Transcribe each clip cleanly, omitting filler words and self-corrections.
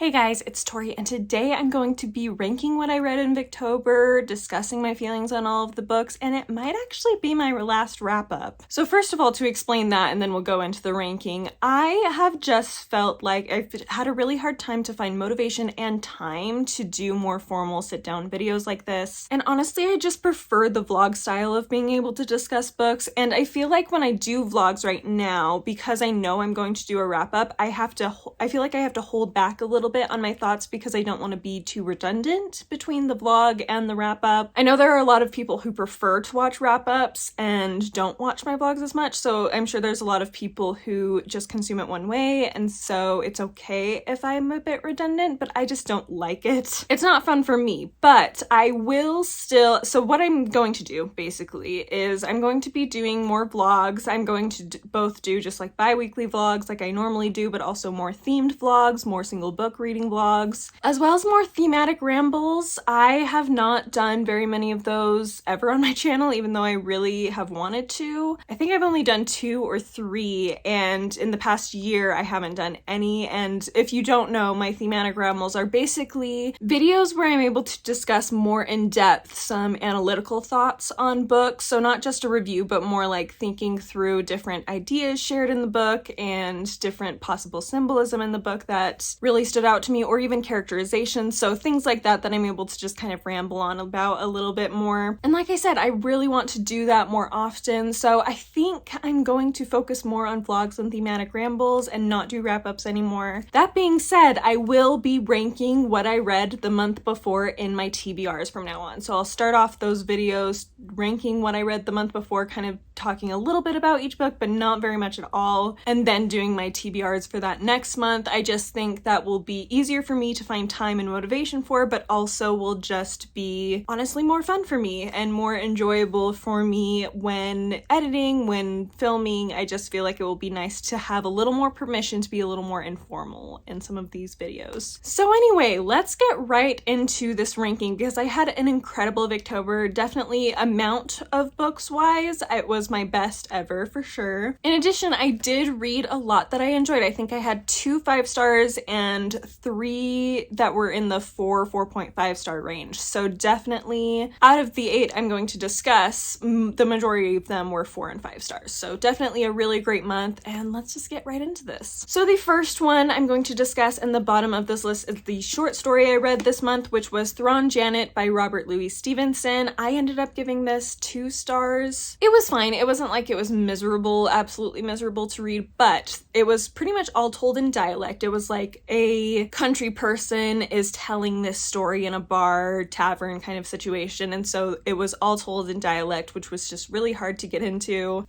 Hey guys, it's Tori, and today I'm going to be ranking what I read in Victober, discussing my feelings on all of the books, and it might actually be my last wrap-up. So first of all, to explain that, and then we'll go into the ranking, I have just felt like I've had a really hard time to find motivation and time to do more formal sit-down videos like this. And honestly, I just prefer the vlog style of being able to discuss books, and I feel like when I do vlogs right now, because I know I'm going to do a wrap-up, I feel like I have to hold back a little bit on my thoughts because I don't want to be too redundant between the vlog and the wrap-up. I know there are a lot of people who prefer to watch wrap-ups and don't watch my vlogs as much, so I'm sure there's a lot of people who just consume it one way, and so it's okay if I'm a bit redundant, but I just don't like it. It's not fun for me, but I will still— so what I'm going to do, basically, is I'm going to be doing more vlogs. I'm going to both do just like bi-weekly vlogs like I normally do, but also more themed vlogs, more single book reading vlogs, as well as more thematic rambles. I have not done very many of those ever on my channel, even though I really have wanted to. I think I've only done 2 or 3, and in the past year I haven't done any. And if you don't know, my thematic rambles are basically videos where I'm able to discuss more in depth some analytical thoughts on books. So not just a review, but more like thinking through different ideas shared in the book and different possible symbolism in the book that really stood out to me, or even characterization. So things like that I'm able to just kind of ramble on about a little bit more. And like I said, I really want to do that more often. So I think I'm going to focus more on vlogs and thematic rambles and not do wrap-ups anymore. That being said, I will be ranking what I read the month before in my TBRs from now on. So I'll start off those videos ranking what I read the month before, kind of talking a little bit about each book, but not very much at all, and then doing my TBRs for that next month. I just think that will be easier for me to find time and motivation for, but also will just be honestly more fun for me and more enjoyable for me when editing, when filming. I just feel like it will be nice to have a little more permission to be a little more informal in some of these videos. So anyway, let's get right into this ranking because I had an incredible Victober. Definitely amount of books wise, it was my best ever for sure. In addition, I did read a lot that I enjoyed. I think I had 2 5-stars and 3 that were in the 4.5 star range. So definitely out of the 8 I'm going to discuss, the majority of them were 4 and 5 stars. So definitely a really great month, and let's just get right into this. So the first one I'm going to discuss in the bottom of this list is the short story I read this month, which was Thrawn Janet by Robert Louis Stevenson. I ended up giving this 2 stars. It was fine. It wasn't like it was miserable, absolutely miserable to read, but it was pretty much all told in dialect. It was like a country person is telling this story in a bar, tavern kind of situation, and so it was all told in dialect, which was just really hard to get into.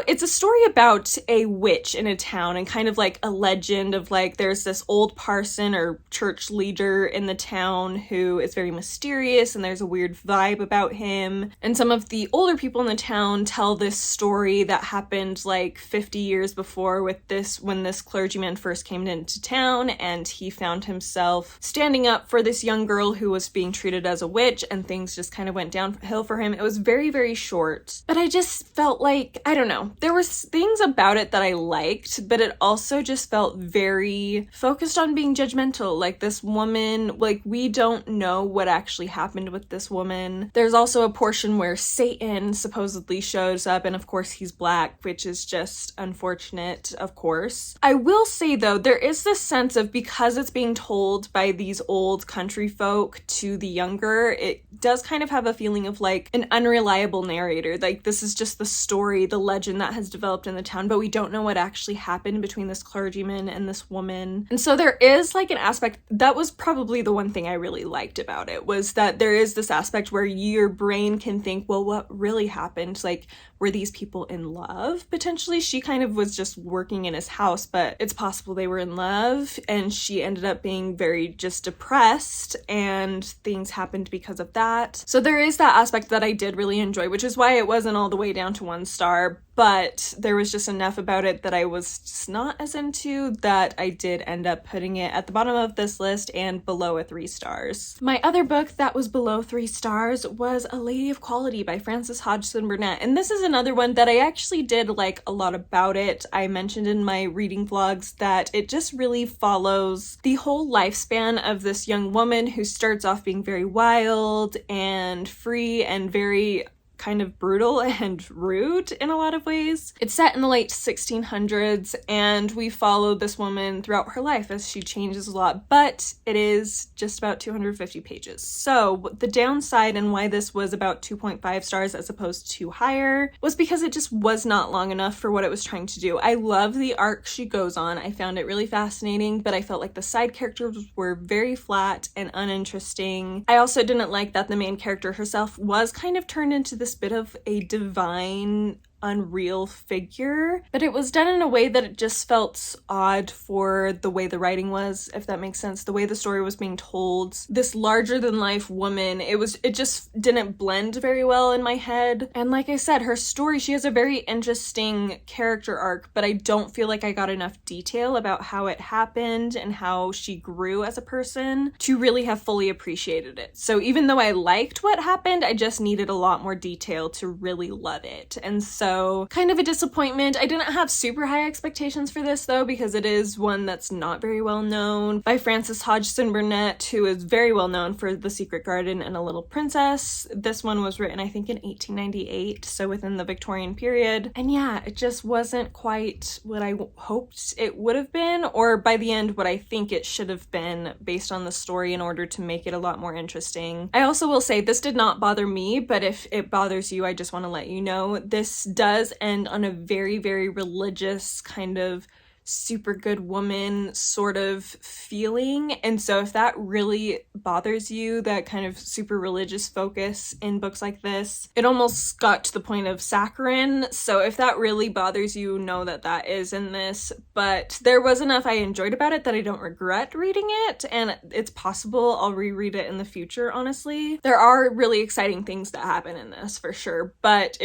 It's a story about a witch in a town and kind of like a legend of like there's this old parson or church leader in the town who is very mysterious and there's a weird vibe about him. And some of the older people in the town tell this story that happened like 50 years before when this clergyman first came into town and he found himself standing up for this young girl who was being treated as a witch, and things just kind of went downhill for him. It was very, very short, but I just felt like, I don't know, there was things about it that I liked, but it also just felt very focused on being judgmental. Like this woman, like we don't know what actually happened with this woman. There's also a portion where Satan supposedly shows up, and of course he's black, which is just unfortunate, of course. I will say though, there is this sense of, because it's being told by these old country folk to the younger, it does kind of have a feeling of like an unreliable narrator. Like this is just the story, the legend that has developed in the town, but we don't know what actually happened between this clergyman and this woman. And so there is like an aspect, that was probably the one thing I really liked about it, was that there is this aspect where your brain can think, well, what really happened? Like, were these people in love? Potentially, she kind of was just working in his house, but it's possible they were in love, and she ended up being very just depressed, and things happened because of that. So there is that aspect that I did really enjoy, which is why it wasn't all the way down to 1 star. but there was just enough about it that I was just not as into that I did end up putting it at the bottom of this list and below a 3 stars. My other book that was below 3 stars was A Lady of Quality by Frances Hodgson Burnett, and this is another one that I actually did like a lot about it. I mentioned in my reading vlogs that it just really follows the whole lifespan of this young woman who starts off being very wild and free and very kind of brutal and rude in a lot of ways. It's set in the late 1600s, and we follow this woman throughout her life as she changes a lot, but it is just about 250 pages. So the downside and why this was about 2.5 stars as opposed to higher was because it just was not long enough for what it was trying to do. I love the arc she goes on. I found it really fascinating, but I felt like the side characters were very flat and uninteresting. I also didn't like that the main character herself was kind of turned into this bit of a divine, unreal figure, but it was done in a way that it just felt odd for the way the writing was, if that makes sense, the way the story was being told. This larger than life woman, it just didn't blend very well in my head. And like I said, her story, she has a very interesting character arc, but I don't feel like I got enough detail about how it happened and how she grew as a person to really have fully appreciated it. So even though I liked what happened, I just needed a lot more detail to really love it. And so kind of a disappointment. I didn't have super high expectations for this though, because it is one that's not very well known, by Frances Hodgson Burnett, who is very well known for The Secret Garden and A Little Princess. This one was written, I think, in 1898, so within the Victorian period. And yeah, it just wasn't quite what I hoped it would have been, or by the end what I think it should have been based on the story in order to make it a lot more interesting. I also will say this did not bother me, but if it bothers you, I just want to let you know this does end on a very, very religious kind of super good woman sort of feeling. And so if that really bothers you, that kind of super religious focus in books like this, it almost got to the point of saccharine. So if that really bothers you, know that that is in this. But there was enough I enjoyed about it that I don't regret reading it, and it's possible I'll reread it in the future, honestly. There are really exciting things that happen in this for sure, but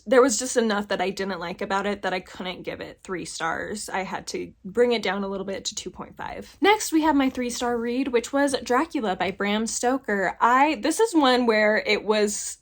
there was just enough that I didn't like about it that I couldn't give it 3 stars. I had to bring it down a little bit to 2.5. Next, we have my 3-star read, which was Dracula by Bram Stoker. This is one where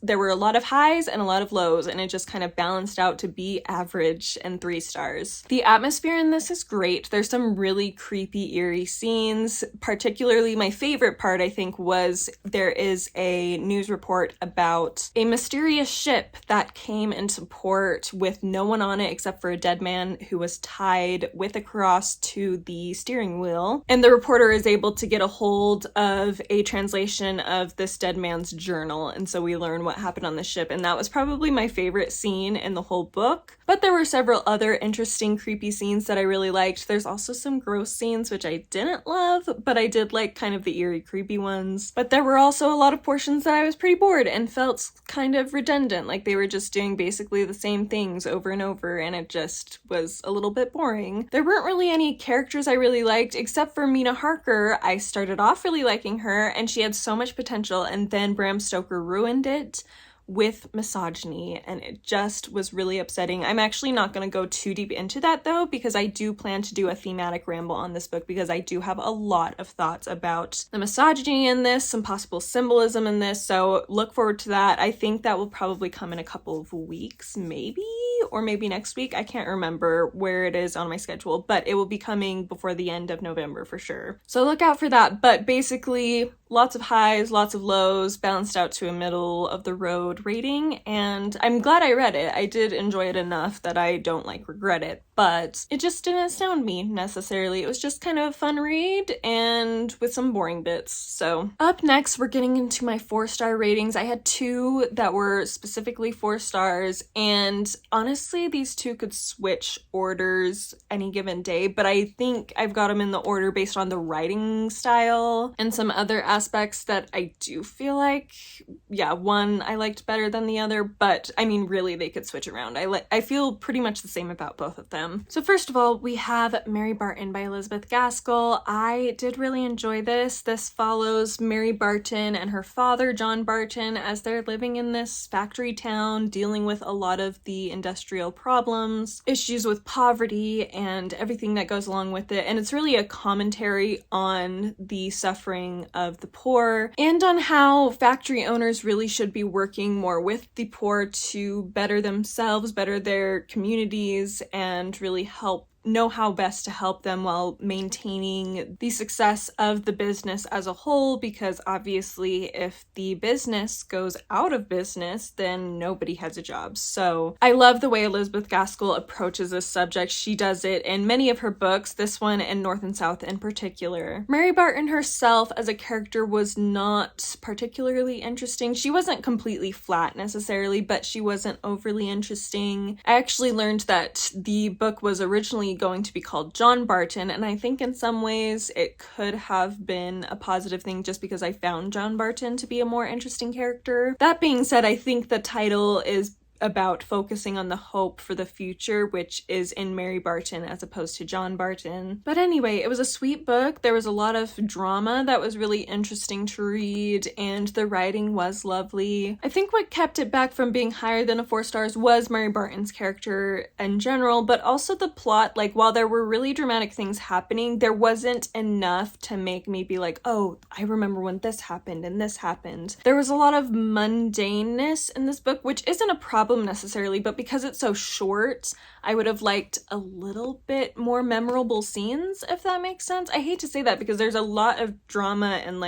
there were a lot of highs and a lot of lows, and it just kind of balanced out to be average and 3 stars. The atmosphere in this is great. There's some really creepy, eerie scenes. Particularly my favorite part, I think, was there is a news report about a mysterious ship that came into port with no one on it except for a dead man who was tied with a cross to the steering wheel. And the reporter is able to get a hold of a translation of this dead man's journal. And so we learn what happened on the ship. And that was probably my favorite scene in the whole book. But there were several other interesting, creepy scenes that I really liked. There's also some gross scenes, which I didn't love, but I did like kind of the eerie, creepy ones. But there were also a lot of portions that I was pretty bored and felt kind of redundant. Like they were just doing basically the same things over and over, and it just was a little bit boring. There weren't really any characters I really liked, except for Mina Harker. I started off really liking her, and she had so much potential, and then Bram Stoker ruined it with misogyny, and it just was really upsetting. I'm actually not going to go too deep into that though, because I do plan to do a thematic ramble on this book, because I do have a lot of thoughts about the misogyny in this, some possible symbolism in this, so look forward to that. I think that will probably come in a couple of weeks, maybe, or maybe next week. I can't remember where it is on my schedule, but it will be coming before the end of November for sure. So look out for that. But basically, lots of highs, lots of lows, balanced out to a middle of the road rating, and I'm glad I read it. I did enjoy it enough that I don't regret it, but it just didn't astound me necessarily. It was just kind of a fun read and with some boring bits. So up next, we're getting into my 4-star ratings. I had 2 that were specifically 4 stars, and honestly, these 2 could switch orders any given day, but I think I've got them in the order based on the writing style and some other aspects that I do feel like, yeah, one I liked better than the other, but I mean, really, they could switch around. I feel pretty much the same about both of them. So first of all, we have Mary Barton by Elizabeth Gaskell. I did really enjoy this. This follows Mary Barton and her father, John Barton, as they're living in this factory town, dealing with a lot of the industrial industrial problems, issues with poverty, and everything that goes along with it. And it's really a commentary on the suffering of the poor and on how factory owners really should be working more with the poor to better themselves, better their communities, and really know how best to help them while maintaining the success of the business as a whole, because obviously if the business goes out of business, then nobody has a job. So I love the way Elizabeth Gaskell approaches this subject. She does it in many of her books, this one and North and South in particular. Mary Barton herself as a character was not particularly interesting. She wasn't completely flat necessarily, but she wasn't overly interesting. I actually learned that the book was originally going to be called John Barton, and I think in some ways it could have been a positive thing just because I found John Barton to be a more interesting character. That being said, I think the title is about focusing on the hope for the future, which is in Mary Barton as opposed to John Barton. But anyway, it was a sweet book. There was a lot of drama that was really interesting to read, and the writing was lovely. I think what kept it back from being higher than a 4 stars was Mary Barton's character in general, but also the plot. Like, while there were really dramatic things happening, there wasn't enough to make me be like, oh, I remember when this happened and this happened. There was a lot of mundaneness in this book, which isn't a problem necessarily, but because it's so short, I would have liked a little bit more memorable scenes, if that makes sense. I hate to say that because there's a lot of drama and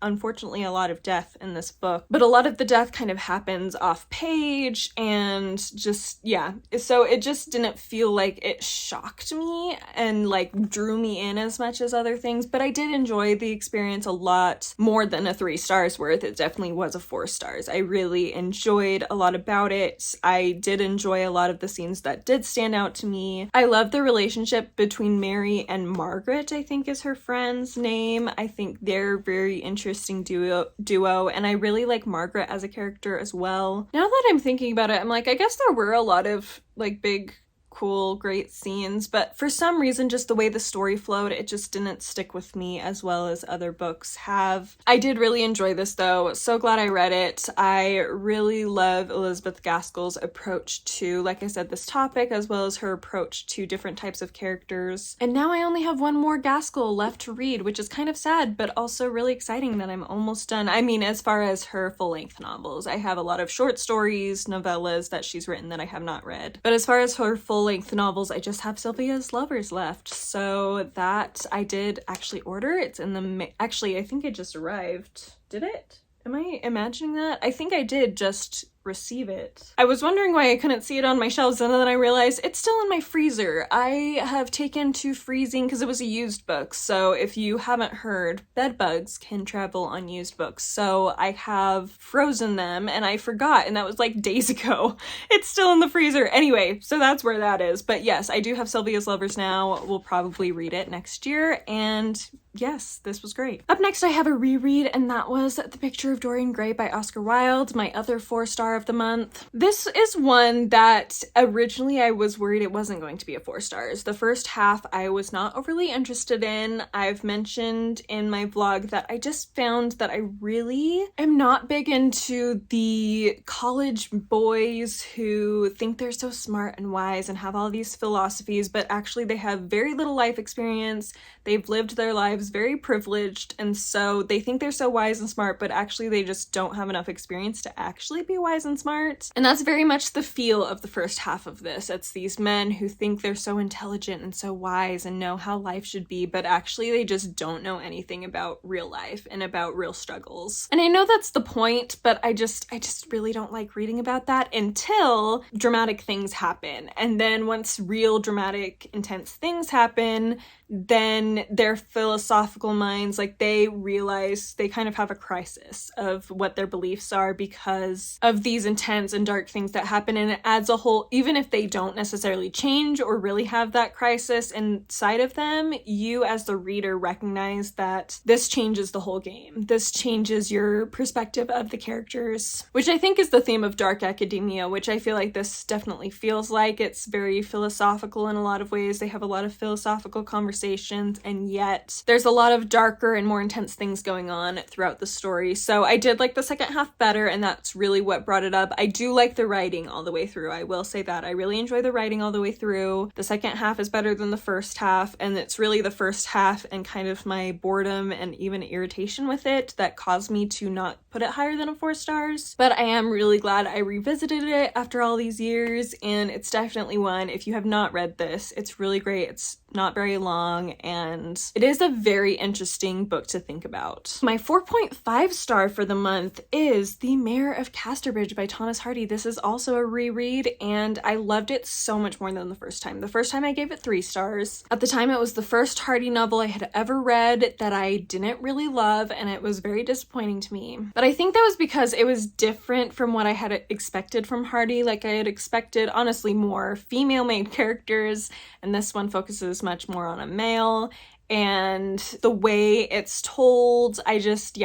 unfortunately a lot of death in this book, but a lot of the death kind of happens off page and so it just didn't feel like it shocked me and drew me in as much as other things. But I did enjoy the experience a lot more than a 3 stars worth. It definitely was a 4 stars. I really enjoyed a lot about it. I did enjoy a lot of the scenes that did stand out to me. I love the relationship between Mary and Margaret, I think is her friend's name. I think they're very interesting duo, and I really like Margaret as a character as well. Now that I'm thinking about it, I'm like, I guess there were a lot of big, cool, great scenes, but for some reason, just the way the story flowed, it just didn't stick with me as well as other books have. I did really enjoy this though. So glad I read it. I really love Elizabeth Gaskell's approach to, like I said, this topic, as well as her approach to different types of characters. And now I only have one more Gaskell left to read, which is kind of sad, but also really exciting that I'm almost done. I mean, as far as her full-length novels, I have a lot of short stories, novellas that she's written that I have not read. But as far as her full-length novels, I just have Sylvia's Lovers left. So that I did actually order. It's in the actually, I think it just arrived. Did it? Am I imagining that? I think I did just receive it. I was wondering why I couldn't see it on my shelves, and then I realized it's still in my freezer. I have taken to freezing because it was a used book. So if you haven't heard, bed bugs can travel on used books. So I have frozen them and I forgot, and that was days ago. It's still in the freezer. Anyway, so that's where that is. But yes, I do have Sylvia's Lovers now. We'll probably read it next year, and yes, this was great. Up next, I have a reread, and that was The Picture of Dorian Gray by Oscar Wilde, my other 4-star of the month. This is one that originally I was worried it wasn't going to be a 4 stars. The first half I was not overly interested in. I've mentioned in my vlog that I just found that I really am not big into the college boys who think they're so smart and wise and have all these philosophies, but actually they have very little life experience. They've lived their lives very privileged, and so they think they're so wise and smart, but actually they just don't have enough experience to actually be wise and smart. And that's very much the feel of the first half of this. It's these men who think they're so intelligent and so wise and know how life should be, but actually they just don't know anything about real life and about real struggles. And I know that's the point, but I just really don't like reading about that until dramatic things happen. And then once real dramatic, intense things happen, then their philosophical minds, they realize they kind of have a crisis of what their beliefs are because of these intense and dark things that happen. And it adds a whole, even if they don't necessarily change or really have that crisis inside of them, you as the reader recognize that this changes the whole game. This changes your perspective of the characters, which I think is the theme of dark academia, which I feel like this definitely feels like. It's very philosophical in a lot of ways. They have a lot of philosophical conversations conversations, and yet there's a lot of darker and more intense things going on throughout the story. So I did like the second half better, and that's really what brought it up. I do like the writing all the way through. I will say that. I really enjoy the writing all the way through. The second half is better than the first half, and it's really the first half and kind of my boredom and even irritation with it that caused me to not put it higher than a 4 stars. But I am really glad I revisited it after all these years, and it's definitely one. If you have not read this, it's really great. It's not very long, and it is a very interesting book to think about. My 4.5 star for the month is The Mayor of Casterbridge by Thomas Hardy. This is also a reread, and I loved it so much more than the first time. The first time I gave it 3 stars. At the time, it was the first Hardy novel I had ever read that I didn't really love, and it was very disappointing to me. But I think that was because it was different from what I had expected from Hardy. Like, I had expected, honestly, more female main characters, and this one focuses much more on a male, and the way it's told, I just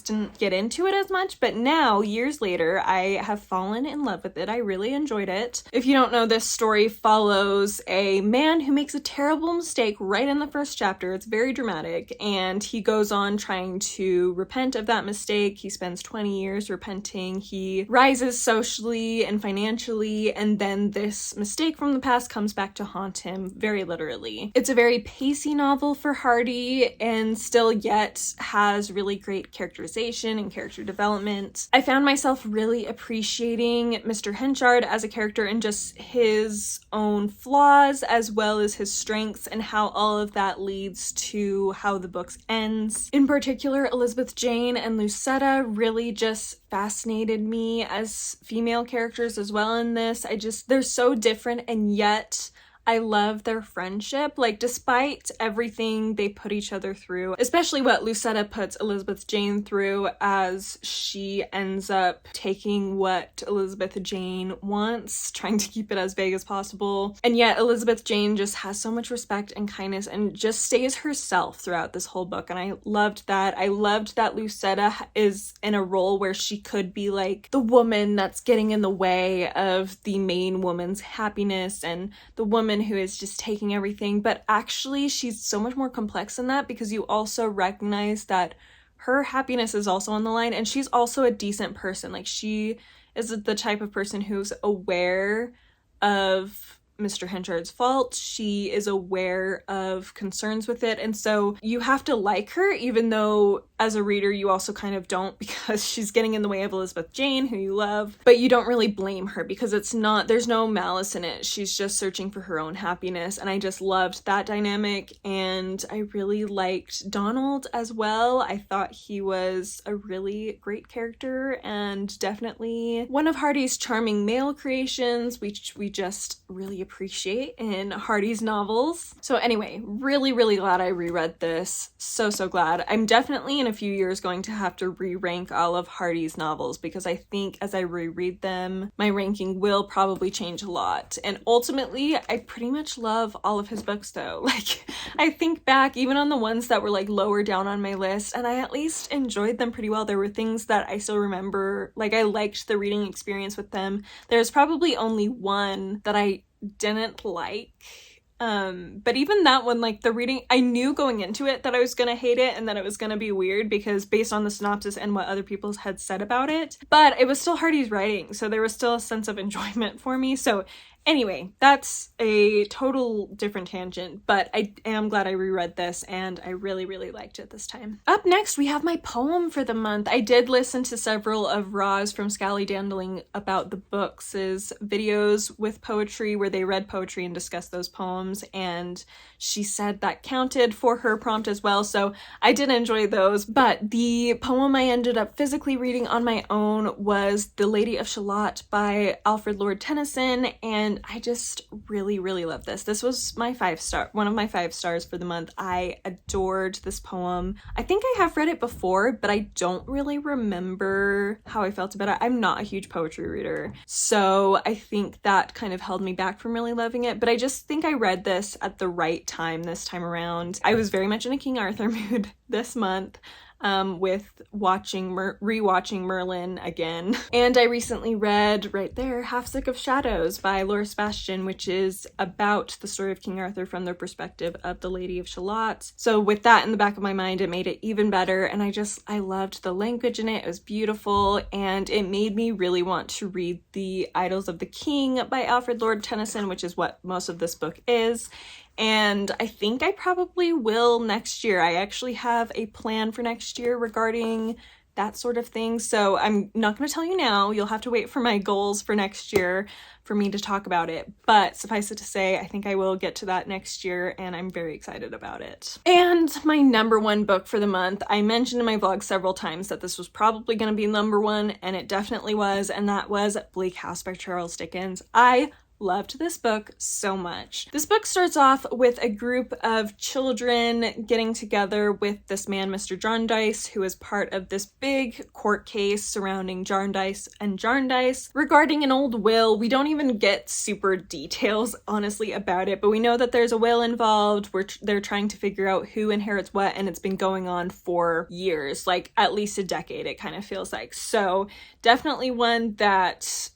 didn't get into it as much. But now, years later, I have fallen in love with it. I really enjoyed it. If you don't know, this story follows a man who makes a terrible mistake right in the first chapter. It's very dramatic, and he goes on trying to repent of that mistake. He spends 20 years repenting. He rises socially and financially, and then this mistake from the past comes back to haunt him, very literally. It's a very pacey novel for Hardy, and still yet has really great characterization and character development. I found myself really appreciating Mr. Henchard as a character and just his own flaws as well as his strengths, and how all of that leads to how the book ends. In particular, Elizabeth Jane and Lucetta really just fascinated me as female characters as well in this. They're so different, and yet I love their friendship. Like, despite everything they put each other through, especially what Lucetta puts Elizabeth Jane through, as she ends up taking what Elizabeth Jane wants, trying to keep it as vague as possible. And yet Elizabeth Jane just has so much respect and kindness and just stays herself throughout this whole book. And I loved that. I loved that Lucetta is in a role where she could be like the woman that's getting in the way of the main woman's happiness, and the woman who is just taking everything, but actually she's so much more complex than that, because you also recognize that her happiness is also on the line, and she's also a decent person. Like, she is the type of person who's aware of Mr. Henchard's fault. She is aware of concerns with it, and so you have to like her, even though as a reader you also kind of don't, because she's getting in the way of Elizabeth Jane, who you love, but you don't really blame her because there's no malice in it. She's just searching for her own happiness, and I just loved that dynamic. And I really liked Donald as well. I thought he was a really great character, and definitely one of Hardy's charming male creations, which we just really appreciate in Hardy's novels. So anyway, really, really glad I reread this. So glad. I'm definitely in a few years going to have to re-rank all of Hardy's novels, because I think as I reread them, my ranking will probably change a lot. And ultimately, I pretty much love all of his books though. Like, I think back even on the ones that were like lower down on my list, and I at least enjoyed them pretty well. There were things that I still remember, like I liked the reading experience with them. There's probably only one that I didn't like, but even that one, like the reading, I knew going into it that I was gonna hate it and that it was gonna be weird, because based on the synopsis and what other people had said about it, but it was still Hardy's writing, so there was still a sense of enjoyment for me. So anyway, that's a total different tangent, but I am glad I reread this, and I really, really liked it this time. Up next, we have my poem for the month. I did listen to several of Roz from Scally Dandling About the Books' videos with poetry, where they read poetry and discussed those poems, and she said that counted for her prompt as well, so I did enjoy those. But the poem I ended up physically reading on my own was The Lady of Shallot by Alfred Lord Tennyson, and I just really, really love this. This was my one of my 5 stars for the month. I adored this poem. I think I have read it before, but I don't really remember how I felt about it. I'm not a huge poetry reader, so I think that kind of held me back from really loving it, but I just think I read this at the right time this time around. I was very much in a King Arthur mood this month. with rewatching Merlin again. And I recently read, right there, Half Sick of Shadows by Laura Sebastian, which is about the story of King Arthur from the perspective of the Lady of Shallot. So with that in the back of my mind, it made it even better, and I loved the language in it. It was beautiful, and it made me really want to read The Idylls of the King by Alfred Lord Tennyson, which is what most of this book is. And I think I probably will next year. I actually have a plan for next year regarding that sort of thing. So I'm not going to tell you now. You'll have to wait for my goals for next year for me to talk about it. But suffice it to say, I think I will get to that next year, and I'm very excited about it. And my number one book for the month, I mentioned in my vlog several times that this was probably going to be number one, and it definitely was, and that was Bleak House by Charles Dickens. I loved this book so much. This book starts off with a group of children getting together with this man, Mr. Jarndyce, who is part of this big court case surrounding Jarndyce and Jarndyce regarding an old will. We don't even get super details, honestly, about it, but we know that there's a will involved where they're trying to figure out who inherits what, and it's been going on for years, like at least a decade, it kind of feels like. So definitely one that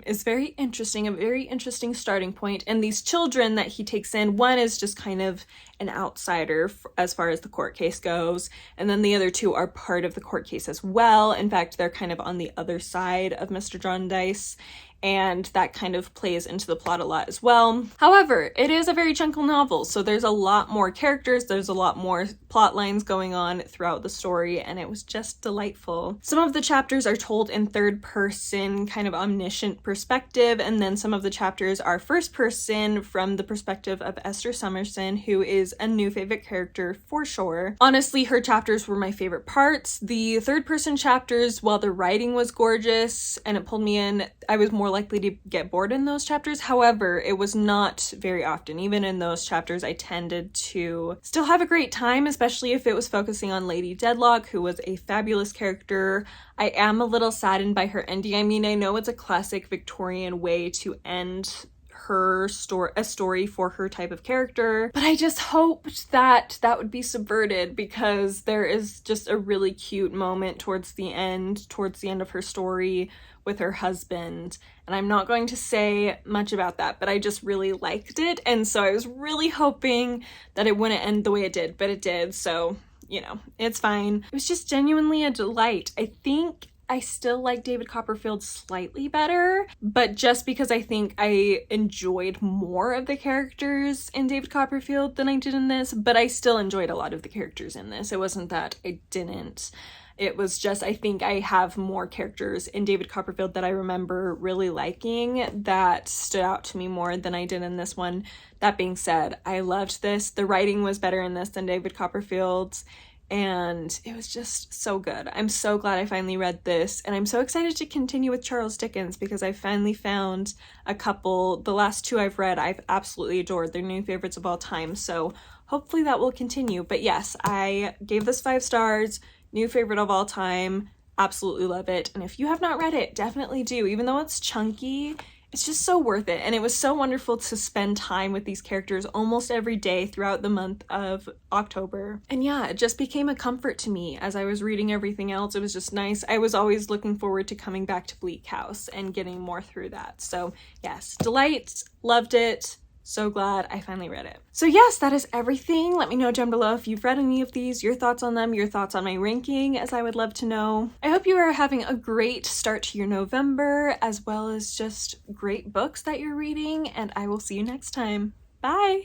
is very interesting, a very interesting starting point. And these children that he takes in, one is just kind of an outsider as far as the court case goes, and then the other two are part of the court case as well. In fact, they're kind of on the other side of Mr. Jarndyce, and that kind of plays into the plot a lot as well. However, it is a very chunky novel, so there's a lot more characters, there's a lot more plot lines going on throughout the story, and it was just delightful. Some of the chapters are told in third person, kind of omniscient perspective, and then some of the chapters are first person from the perspective of Esther Summerson, who is a new favorite character for sure. Honestly, her chapters were my favorite parts. The third person chapters, while the writing was gorgeous and it pulled me in, I was more likely to get bored in those chapters. However, it was not very often. Even in those chapters, I tended to still have a great time, especially if it was focusing on Lady Deadlock, who was a fabulous character. I am a little saddened by her ending. I mean, I know it's a classic Victorian way to end a story for her type of character, but I just hoped that that would be subverted, because there is just a really cute moment towards the end of her story with her husband, and I'm not going to say much about that, but I just really liked it, and so I was really hoping that it wouldn't end the way it did, but it did, so you know, it's fine. It was just genuinely a delight. I think I still like David Copperfield slightly better, but just because I think I enjoyed more of the characters in David Copperfield than I did in this, but I still enjoyed a lot of the characters in this. It wasn't that I didn't. It was just, I think I have more characters in David Copperfield that I remember really liking that stood out to me more than I did in this one. That being said, I loved this. The writing was better in this than David Copperfield's, and it was just so good. I'm so glad I finally read this, and I'm so excited to continue with Charles Dickens, because I finally found a couple. The last two I've read, I've absolutely adored. They're new favorites of all time, so hopefully that will continue. But yes, I gave this 5 stars. New favorite of all time. Absolutely love it. And if you have not read it, definitely do. Even though it's chunky, it's just so worth it. And it was so wonderful to spend time with these characters almost every day throughout the month of October. And yeah, it just became a comfort to me as I was reading everything else. It was just nice. I was always looking forward to coming back to Bleak House and getting more through that. So yes, delight, loved it. So glad I finally read it. So yes, that is everything. Let me know down below if you've read any of these, your thoughts on them, your thoughts on my ranking, as I would love to know. I hope you are having a great start to your November, as well as just great books that you're reading, and I will see you next time. Bye!